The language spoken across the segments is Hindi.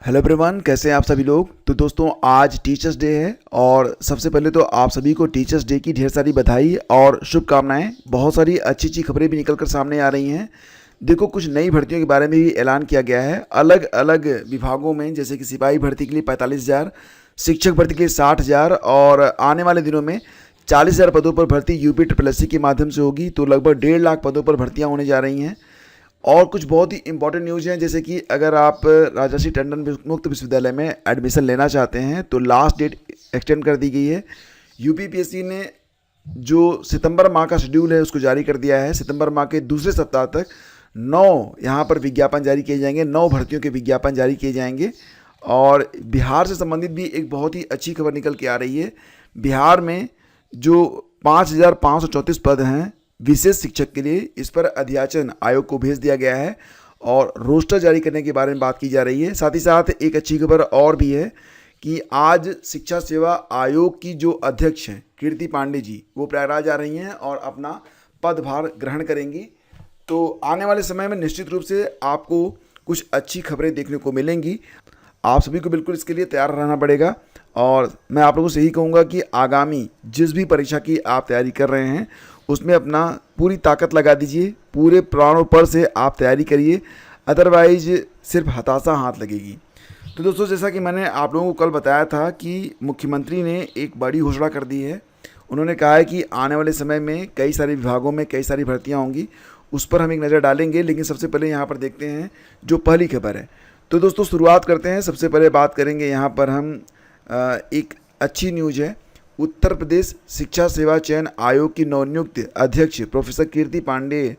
हेलो एवरीवन, कैसे हैं आप सभी लोग। तो दोस्तों, आज टीचर्स डे है और सबसे पहले तो आप सभी को टीचर्स डे की ढेर सारी बधाई और शुभकामनाएं। बहुत सारी अच्छी अच्छी खबरें भी निकल कर सामने आ रही हैं। देखो, कुछ नई भर्तियों के बारे में भी ऐलान किया गया है अलग अलग विभागों में, जैसे कि सिपाही भर्ती के लिए 45,000, शिक्षक भर्ती के लिए 60,000 और आने वाले दिनों में 40,000 पदों पर भर्ती यूपी SSSC के माध्यम से होगी। तो लगभग 1.5 लाख पदों पर भर्तियाँ होने जा रही हैं। और कुछ बहुत ही इंपॉर्टेंट न्यूज़ हैं, जैसे कि अगर आप राजर्षि टंडन मुक्त विश्वविद्यालय में एडमिशन लेना चाहते हैं तो लास्ट डेट एक्सटेंड कर दी गई है। यूपीपीएससी ने जो सितंबर माह का शेड्यूल है उसको जारी कर दिया है। सितंबर माह के दूसरे सप्ताह तक 9 यहाँ पर विज्ञापन जारी किए जाएंगे, 9 भर्तियों के विज्ञापन जारी किए जाएंगे। और बिहार से संबंधित भी एक बहुत ही अच्छी खबर निकल के आ रही है। बिहार में जो 5,534 पद हैं विशेष शिक्षक के लिए, इस पर अध्याचन आयोग को भेज दिया गया है और रोस्टर जारी करने के बारे में बात की जा रही है। साथ ही साथ एक अच्छी खबर और भी है कि आज शिक्षा सेवा आयोग की जो अध्यक्ष हैं कीर्ति पांडे जी, वो प्रयागराज आ रही हैं और अपना पदभार ग्रहण करेंगी। तो आने वाले समय में निश्चित रूप से आपको कुछ अच्छी खबरें देखने को मिलेंगी। आप सभी को बिल्कुल इसके लिए तैयार रहना पड़ेगा। और मैं आप लोगों से यही कहूँगा कि आगामी जिस भी परीक्षा की आप तैयारी कर रहे हैं उसमें अपना पूरी ताकत लगा दीजिए, पूरे प्राणों पर से आप तैयारी करिए, अदरवाइज सिर्फ हताशा हाथ लगेगी। तो दोस्तों, जैसा कि मैंने आप लोगों को कल बताया था कि मुख्यमंत्री ने एक बड़ी घोषणा कर दी है। उन्होंने कहा है कि आने वाले समय में कई सारे विभागों में कई सारी भर्तियाँ होंगी, उस पर हम एक नज़र डालेंगे। लेकिन सबसे पहले यहाँ पर देखते हैं जो पहली खबर है। तो दोस्तों, शुरुआत करते हैं। सबसे पहले बात करेंगे यहाँ पर हम एक अच्छी न्यूज़ है। उत्तर प्रदेश शिक्षा सेवा चयन आयोग की नवनियुक्त अध्यक्ष प्रोफेसर कीर्ति पांडे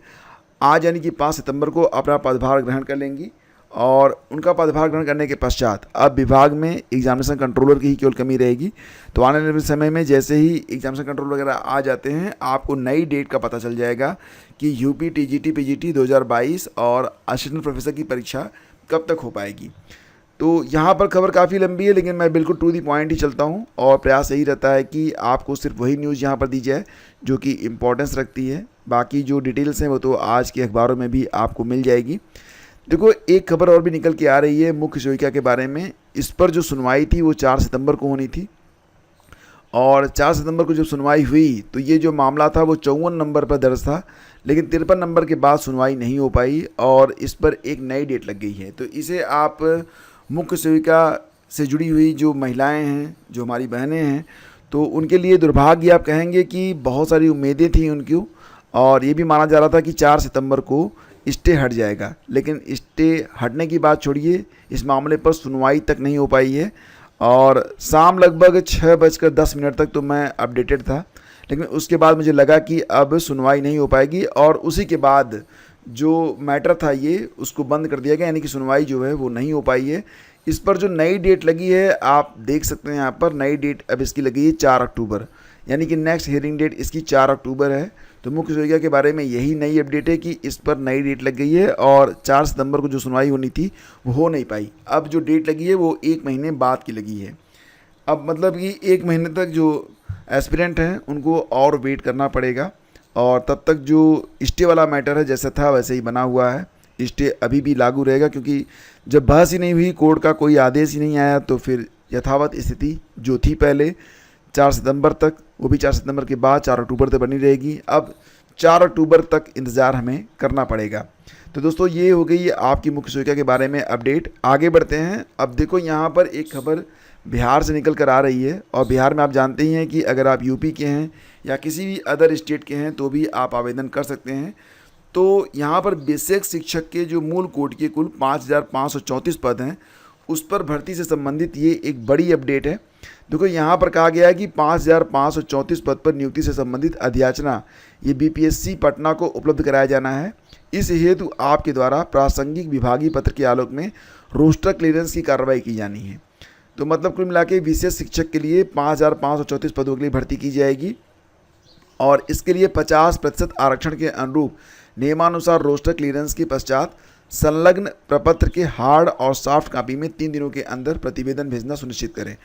आज यानी कि 5 सितंबर को अपना पदभार ग्रहण कर लेंगी। और उनका पदभार ग्रहण करने के पश्चात अब विभाग में एग्जामिनेशन कंट्रोलर की ही केवल कमी रहेगी। तो आने वाले समय में जैसे ही एग्जामिनेशन कंट्रोलर वगैरह आ जाते हैं, आपको नई डेट का पता चल जाएगा कि यूपी टीजीटी पीजीटी 2022 और असिस्टेंट प्रोफेसर की परीक्षा कब तक हो पाएगी। तो यहाँ पर खबर काफ़ी लंबी है, लेकिन मैं बिल्कुल टू दी पॉइंट ही चलता हूँ और प्रयास यही रहता है कि आपको सिर्फ वही न्यूज़ यहाँ पर दी जाए जो कि इम्पोर्टेंस रखती है। बाकी जो डिटेल्स हैं वो तो आज के अखबारों में भी आपको मिल जाएगी। देखो, एक खबर और भी निकल के आ रही है मुख्य सेविका के बारे में। इस पर जो सुनवाई थी वो 4 सितंबर को होनी थी और 4 सितंबर को जब सुनवाई हुई तो ये जो मामला था वो 54 नंबर पर दर्ज था, लेकिन 53 नंबर के बाद सुनवाई नहीं हो पाई और इस पर एक नई डेट लग गई है। तो इसे आप मुख्य सेविका से जुड़ी हुई जो महिलाएं हैं, जो हमारी बहनें हैं, तो उनके लिए दुर्भाग्य आप कहेंगे कि बहुत सारी उम्मीदें थी उनकी और ये भी माना जा रहा था कि 4 सितंबर को स्टे हट जाएगा। लेकिन स्टे हटने की बात छोड़िए, इस मामले पर सुनवाई तक नहीं हो पाई है। और शाम लगभग 6:10 तक तो मैं अपडेटेड था, लेकिन उसके बाद मुझे लगा कि अब सुनवाई नहीं हो पाएगी और उसी के बाद जो मैटर था ये उसको बंद कर दिया गया, यानी कि सुनवाई जो है वो नहीं हो पाई है। इस पर जो नई डेट लगी है आप देख सकते हैं, यहाँ पर नई डेट अब इसकी लगी है 4 अक्टूबर, यानी कि नेक्स्ट हियरिंग डेट इसकी 4 अक्टूबर है। तो मुख्य सेविका के बारे में यही नई अपडेट है कि इस पर नई डेट लग गई है और 4 सितंबर को जो सुनवाई होनी थी वो हो नहीं पाई। अब जो डेट लगी है वो 1 महीने बाद की लगी है। अब मतलब कि 1 महीने तक जो एस्पिरेंट हैं उनको और वेट करना पड़ेगा और तब तक जो स्टे वाला मैटर है जैसा था वैसे ही बना हुआ है। स्टे अभी भी लागू रहेगा, क्योंकि जब बहस ही नहीं हुई, कोर्ट का कोई आदेश ही नहीं आया, तो फिर यथावत स्थिति जो थी पहले 4 सितंबर तक, वो भी 4 सितंबर के बाद 4 अक्टूबर तक बनी रहेगी। अब 4 अक्टूबर तक इंतज़ार हमें करना पड़ेगा। तो दोस्तों, ये हो गई आपकी मुख्य सेविका के बारे में अपडेट। आगे बढ़ते हैं। अब देखो, यहाँ पर एक खबर बिहार से निकल कर आ रही है और बिहार में आप जानते ही हैं कि अगर आप यूपी के हैं या किसी भी अदर स्टेट के हैं तो भी आप आवेदन कर सकते हैं। तो यहाँ पर बेसिक शिक्षक के जो मूल कोट के कुल 5,534 पद हैं, उस पर भर्ती से संबंधित ये एक बड़ी अपडेट है। देखो, यहाँ पर कहा गया है कि 5,534 पद पर नियुक्ति से संबंधित अध्याचना ये बीपीएससी पटना को उपलब्ध कराया जाना है। इस हेतु आपके द्वारा प्रासंगिक विभागीय पत्र के आलोक में रोस्टर क्लियरेंस की कार्रवाई की जानी है। तो मतलब कुल मिला के विशेष शिक्षक के लिए 5,534 पदों के लिए भर्ती की जाएगी और इसके लिए 50% आरक्षण के अनुरूप नियमानुसार रोस्टर क्लियरेंस के पश्चात संलग्न प्रपत्र के हार्ड और सॉफ्ट कॉपी में 3 दिनों के अंदर प्रतिवेदन भेजना सुनिश्चित करें।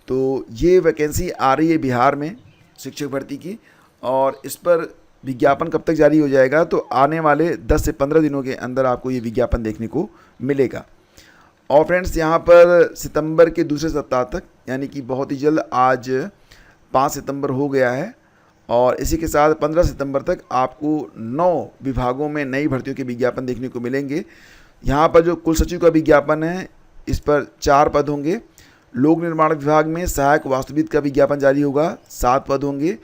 तो ये वैकेंसी आ रही है बिहार में शिक्षक भर्ती की और इस पर विज्ञापन कब तक जारी हो जाएगा, तो आने वाले 10 से 15 दिनों के अंदर आपको ये विज्ञापन देखने को मिलेगा। और फ्रेंड्स यहाँ पर सितंबर के दूसरे सप्ताह तक, यानी कि बहुत ही जल्द, आज 5 सितंबर हो गया है, और इसी के साथ 15 सितंबर तक आपको 9 विभागों में नई भर्तियों के विज्ञापन देखने को मिलेंगे। यहाँ पर जो कुल सचिव का विज्ञापन है, इस पर 4 पद होंगे। लोक निर्माण विभाग में सहायक वास्तुविद का विज्ञापन जारी होगा, 7 पद होंगे।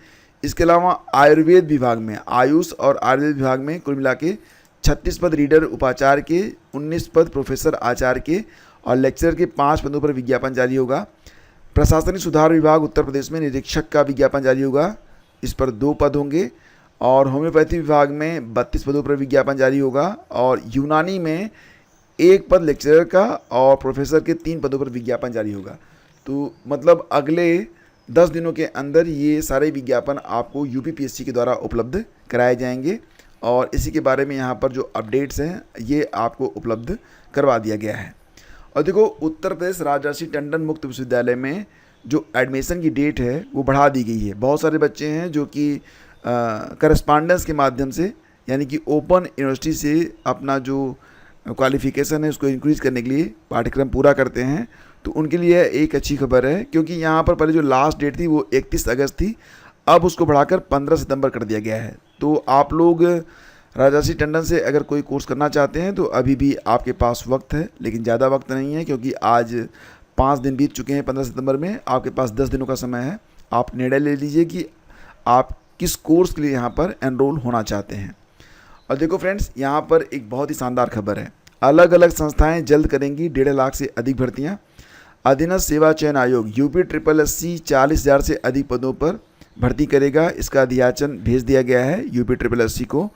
इसके अलावा आयुर्वेद विभाग में, आयुष और आयुर्वेद विभाग में कुल मिला के 36 पद रीडर उपाचार्य के, 19 पद प्रोफेसर आचार्य के और लेक्चरर के 5 पदों पर विज्ञापन जारी होगा। प्रशासनिक सुधार विभाग उत्तर प्रदेश में निरीक्षक का विज्ञापन जारी होगा, इस पर 2 पद होंगे। और होम्योपैथी विभाग में 32 पदों पर विज्ञापन जारी होगा, और यूनानी में 1 पद लेक्चरर का और प्रोफेसर के 3 पदों पर विज्ञापन जारी होगा। तो मतलब अगले 10 दिनों के अंदर ये सारे विज्ञापन आपको यूपीपीएससी के द्वारा उपलब्ध कराए जाएंगे, और इसी के बारे में यहाँ पर जो अपडेट्स हैं ये आपको उपलब्ध करवा दिया गया है। और देखो, उत्तर प्रदेश राजर्षि टंडन मुक्त विश्वविद्यालय में जो एडमिशन की डेट है वो बढ़ा दी गई है। बहुत सारे बच्चे हैं जो कि करस्पॉन्डेंस के माध्यम से, यानी कि ओपन यूनिवर्सिटी से अपना जो क्वालिफ़िकेशन है उसको इंक्रीज़ करने के लिए पाठ्यक्रम पूरा करते हैं, तो उनके लिए एक अच्छी खबर है, क्योंकि यहाँ पर पहले जो लास्ट डेट थी वो 31 अगस्त थी, अब उसको बढ़ाकर 15 सितंबर कर दिया गया है। तो आप लोग राजर्षि टंडन से अगर कोई कोर्स करना चाहते हैं तो अभी भी आपके पास वक्त है, लेकिन ज़्यादा वक्त नहीं है, क्योंकि आज 5 दिन बीत चुके हैं। 15 सितंबर में आपके पास 10 दिनों का समय है। आप निर्णय ले लीजिए कि आप किस कोर्स के लिए यहाँ पर एनरोल होना चाहते हैं। और देखो फ्रेंड्स, यहाँ पर एक बहुत ही शानदार खबर है। अलग अलग संस्थाएं जल्द करेंगी 1.5 लाख से अधिक भर्तियाँ। अधीनस्थ सेवा चयन आयोग यूपी SSSC 40,000 से अधिक पदों पर भर्ती करेगा। इसका अध्याचन भेज दिया गया है यूपी SSSC को।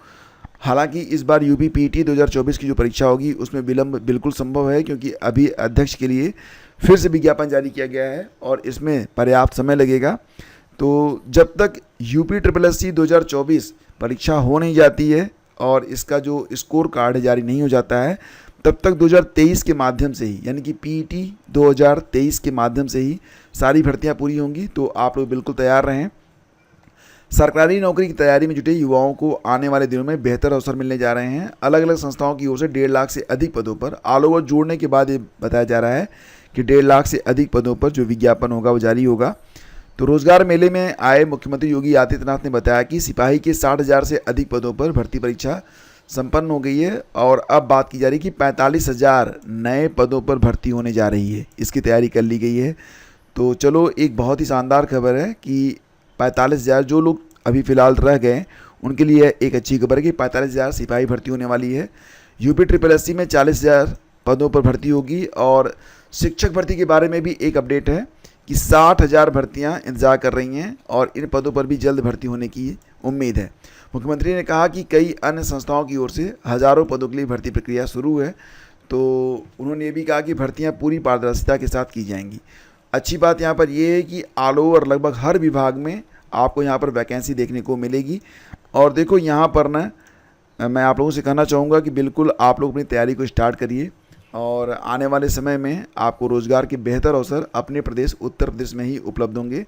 हालांकि इस बार यूपी पीटी 2024 की जो परीक्षा होगी उसमें विलंब बिल्कुल संभव है, क्योंकि अभी अध्यक्ष के लिए फिर से विज्ञापन जारी किया गया है और इसमें पर्याप्त समय लगेगा। तो जब तक यूपी SSSC 2024 परीक्षा हो नहीं जाती है और इसका जो स्कोर कार्ड जारी नहीं हो जाता है, तब तक 2023 के माध्यम से ही, यानी कि पीटी 2023 के माध्यम से ही सारी भर्तियां पूरी होंगी। तो आप लोग बिल्कुल तैयार रहें। सरकारी नौकरी की तैयारी में जुटे युवाओं को आने वाले दिनों में बेहतर अवसर मिलने जा रहे हैं। अलग अलग संस्थाओं की ओर से 1.5 लाख से अधिक पदों पर ऑल ओवर जोड़ने के बाद ये बताया जा रहा है कि 1.5 लाख से अधिक पदों पर जो विज्ञापन होगा वो जारी होगा। तो रोजगार मेले में आए मुख्यमंत्री योगी आदित्यनाथ ने बताया कि सिपाही के 60,000 से अधिक पदों पर भर्ती परीक्षा संपन्न हो गई है, और अब बात की जा रही है कि 45,000 नए पदों पर भर्ती होने जा रही है, इसकी तैयारी कर ली गई है। तो चलो, एक बहुत ही शानदार खबर है कि 45,000 जो लोग अभी फ़िलहाल रह गए उनके लिए एक अच्छी खबर है कि 45,000 सिपाही भर्ती होने वाली है। यूपी SSSC में 40,000 पदों पर भर्ती होगी। और शिक्षक भर्ती के बारे में भी एक अपडेट है कि 60,000 भर्तियां इंतजार कर रही हैं, और इन पदों पर भी जल्द भर्ती होने की उम्मीद है। मुख्यमंत्री ने कहा कि कई अन्य संस्थाओं की ओर से हज़ारों पदों के लिए भर्ती प्रक्रिया शुरू है। तो उन्होंने ये भी कहा कि भर्तियां पूरी पारदर्शिता के साथ की जाएंगी। अच्छी बात यहाँ पर यह है कि ऑल ओवर लगभग हर विभाग में आपको यहाँ पर वैकेंसी देखने को मिलेगी। और देखो, यहाँ पर ना मैं आप लोगों से कहना चाहूँगा कि बिल्कुल आप लोग अपनी तैयारी को स्टार्ट करिए, और आने वाले समय में आपको रोज़गार के बेहतर अवसर अपने प्रदेश उत्तर प्रदेश में ही उपलब्ध होंगे।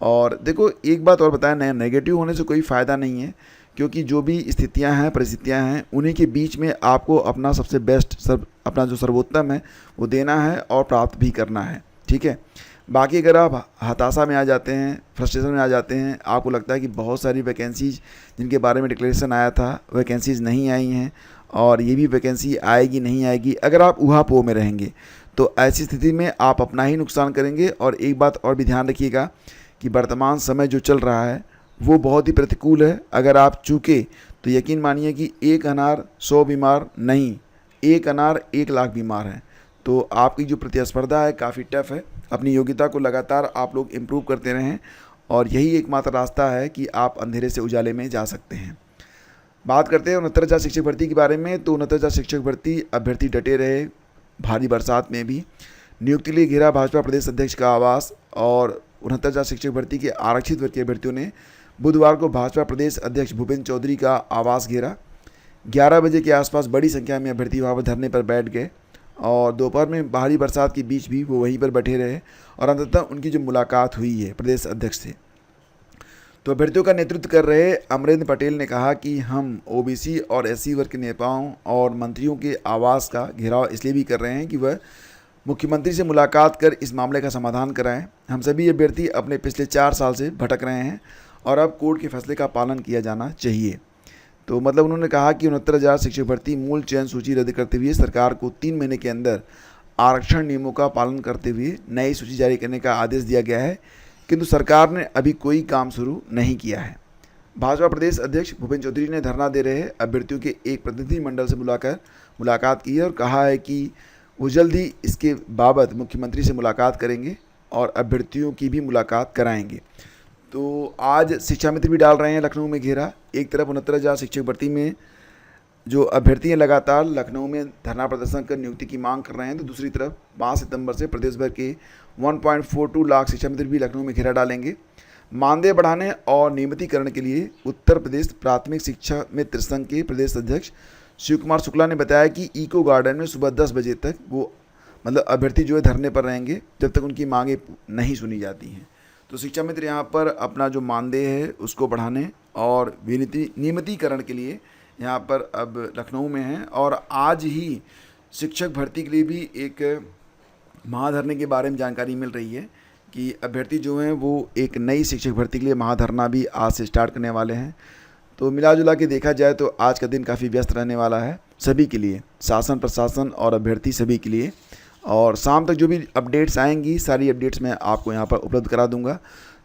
और देखो, एक बात और बताया, नेगेटिव होने से कोई फ़ायदा नहीं है, क्योंकि जो भी स्थितियां हैं, परिस्थितियां हैं, उन्हीं के बीच में आपको अपना सबसे बेस्ट, अपना जो सर्वोत्तम है वो देना है और प्राप्त भी करना है। ठीक है। बाकी अगर आप हताशा में आ जाते हैं, फ्रस्ट्रेशन में आ जाते हैं, आपको लगता है कि बहुत सारी वैकेंसीज जिनके बारे में डिक्लेरेशन आया था वैकेंसीज नहीं आई हैं, और ये भी वैकेंसी आएगी नहीं आएगी, अगर आप ऊहापोह में रहेंगे तो ऐसी स्थिति में आप अपना ही नुकसान करेंगे। और एक बात और भी ध्यान रखिएगा कि वर्तमान समय जो चल रहा है वो बहुत ही प्रतिकूल है। अगर आप चूके तो यकीन मानिए कि 1 अनार 100 बीमार नहीं, 1 अनार 1 लाख बीमार हैं। तो आपकी जो प्रतिस्पर्धा है काफ़ी टफ है। अपनी योग्यता को लगातार आप लोग इम्प्रूव करते रहें, और यही एकमात्र रास्ता है कि आप अंधेरे से उजाले में जा सकते हैं। बात करते हैं 69,000 शिक्षक भर्ती के बारे में। तो 69,000 शिक्षक भर्ती अभ्यर्थी डटे रहे भारी बरसात में भी। नियुक्ति लिए घेरा भाजपा प्रदेश अध्यक्ष का आवास। और 69,000 शिक्षक भर्ती के आरक्षित वर्ग के अभ्यर्थियों ने बुधवार को भाजपा प्रदेश अध्यक्ष भूपेंद्र चौधरी का आवास घेरा। 11 बजे के आसपास बड़ी संख्या में अभ्यर्थी वहाँ पर धरने पर बैठ गए, और दोपहर में भारी बरसात के बीच भी वो वहीं पर बैठे रहे, और अंततः उनकी जो मुलाकात हुई है प्रदेश अध्यक्ष से, तो अभ्यर्थियों का नेतृत्व कर रहे अमरेंद्र पटेल ने कहा कि हम ओबीसी और एससी वर्ग के नेताओं और मंत्रियों के आवास का घेराव इसलिए भी कर रहे हैं कि वह मुख्यमंत्री से मुलाकात कर इस मामले का समाधान कराएं। हम सभी अभ्यर्थी अपने पिछले 4 साल से भटक रहे हैं और अब कोर्ट के फैसले का पालन किया जाना चाहिए। तो मतलब उन्होंने कहा कि 69,000 शिक्षक भर्ती मूल चयन सूची रद्द करते हुए सरकार को 3 महीने के अंदर आरक्षण नियमों का पालन करते हुए नई सूची जारी करने का आदेश दिया गया है, किंतु सरकार ने अभी कोई काम शुरू नहीं किया है। भाजपा प्रदेश अध्यक्ष भूपेंद्र चौधरी ने धरना दे रहे अभ्यर्थियों के एक प्रतिनिधिमंडल से मुलाकात की है और कहा है कि वो जल्द ही इसके बाबत मुख्यमंत्री से मुलाकात करेंगे और अभ्यर्थियों की भी मुलाकात कराएंगे। तो आज शिक्षा मित्र भी डाल रहे हैं लखनऊ में घेरा। एक तरफ 69,000 शिक्षक भर्ती में जो अभ्यर्थी हैं लगातार लखनऊ में धरना प्रदर्शन कर नियुक्ति की मांग कर रहे हैं, तो दूसरी तरफ 5 सितंबर से प्रदेश भर के 1.42 लाख शिक्षा मित्र भी लखनऊ में घेरा डालेंगे। मानदेय बढ़ाने और नियमितीकरण के लिए उत्तर प्रदेश प्राथमिक शिक्षा मित्र संघ के प्रदेश अध्यक्ष शिव कुमार शुक्ला ने बताया कि इको गार्डन में सुबह 10 बजे तक वो मतलब अभ्यर्थी जो है धरने पर रहेंगे जब तक उनकी मांगें नहीं सुनी जाती हैं। तो शिक्षा मित्र यहाँ पर अपना जो मानदेय है उसको बढ़ाने और नियमितीकरण के लिए यहाँ पर अब लखनऊ में हैं और आज ही शिक्षक भर्ती के लिए भी एक महाधरने के बारे में जानकारी मिल रही है कि अभ्यर्थी जो हैं वो एक नई शिक्षक भर्ती के लिए महाधरना भी आज से स्टार्ट करने वाले हैं। तो मिला जुला के देखा जाए तो आज का दिन काफ़ी व्यस्त रहने वाला है सभी के लिए, शासन प्रशासन और अभ्यर्थी सभी के लिए। और शाम तक जो भी अपडेट्स आएंगी सारी अपडेट्स मैं आपको यहाँ पर उपलब्ध करा दूंगा।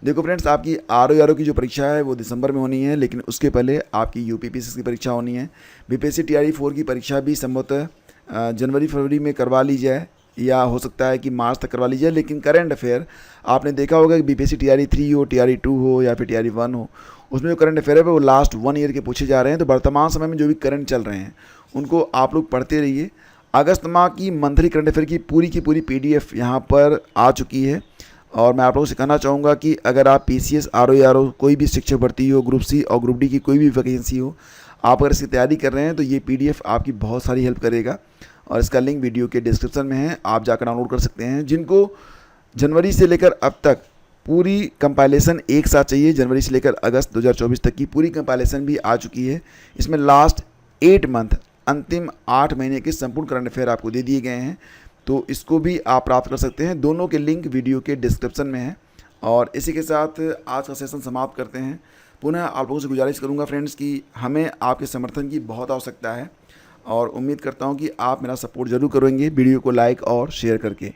देखो फ्रेंड्स, आपकी आर की जो परीक्षा है वो दिसंबर में होनी है, लेकिन उसके पहले आपकी यूपीपीसीएस की परीक्षा होनी है। बीपीएससी TRE 4 की परीक्षा भी संभवतः जनवरी फरवरी में करवा ली जाए या हो सकता है कि मार्च तक करवा ली जाए। लेकिन करंट अफेयर आपने देखा होगा कि बीपीएससी TRE 3 हो, TRE 2 हो या फिर TRE 1 हो, उसमें जो करंट अफेयर है वो लास्ट 1 ईयर के पूछे जा रहे हैं। तो वर्तमान समय में जो भी करंट चल रहे हैं उनको आप लोग पढ़ते रहिए। अगस्त माह की मंथली करंट अफेयर की पूरी PDF यहाँ पर आ चुकी है और मैं आप लोगों से कहना चाहूँगा कि अगर आप PCS RO कोई भी शिक्षक भर्ती हो, ग्रुप C और ग्रुप D की कोई भी वैकेंसी हो, आप अगर इसकी तैयारी कर रहे हैं तो ये PDF आपकी बहुत सारी हेल्प करेगा और इसका लिंक वीडियो के डिस्क्रिप्शन में है, आप जाकर डाउनलोड कर सकते हैं। जिनको जनवरी से लेकर अब तक पूरी कंपाइलेशन एक साथ चाहिए, जनवरी से लेकर अगस्त 2024 तक की पूरी कंपाइलेशन भी आ चुकी है। इसमें लास्ट 8 मंथ अंतिम 8 महीने के संपूर्ण करंट अफेयर आपको दे दिए गए हैं, तो इसको भी आप प्राप्त कर सकते हैं। दोनों के लिंक वीडियो के डिस्क्रिप्शन में है। और इसी के साथ आज का सेशन समाप्त करते हैं। पुनः आप लोगों से गुजारिश करूंगा फ्रेंड्स कि हमें आपके समर्थन की बहुत आवश्यकता है और उम्मीद करता हूं कि आप मेरा सपोर्ट ज़रूर करेंगे वीडियो को लाइक और शेयर करके।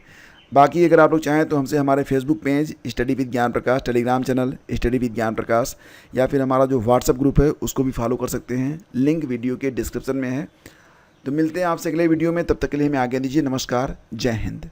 बाकी अगर आप लोग चाहें तो हमसे हमारे फेसबुक पेज स्टडी विद ज्ञान प्रकाश, टेलीग्राम चैनल स्टडी विद ज्ञान प्रकाश या फिर हमारा जो व्हाट्सएप ग्रुप है उसको भी फॉलो कर सकते हैं, लिंक वीडियो के डिस्क्रिप्शन में है। तो मिलते हैं आपसे अगले वीडियो में, तब तक के लिए हमें आज्ञा दीजिए। नमस्कार, जय हिंद।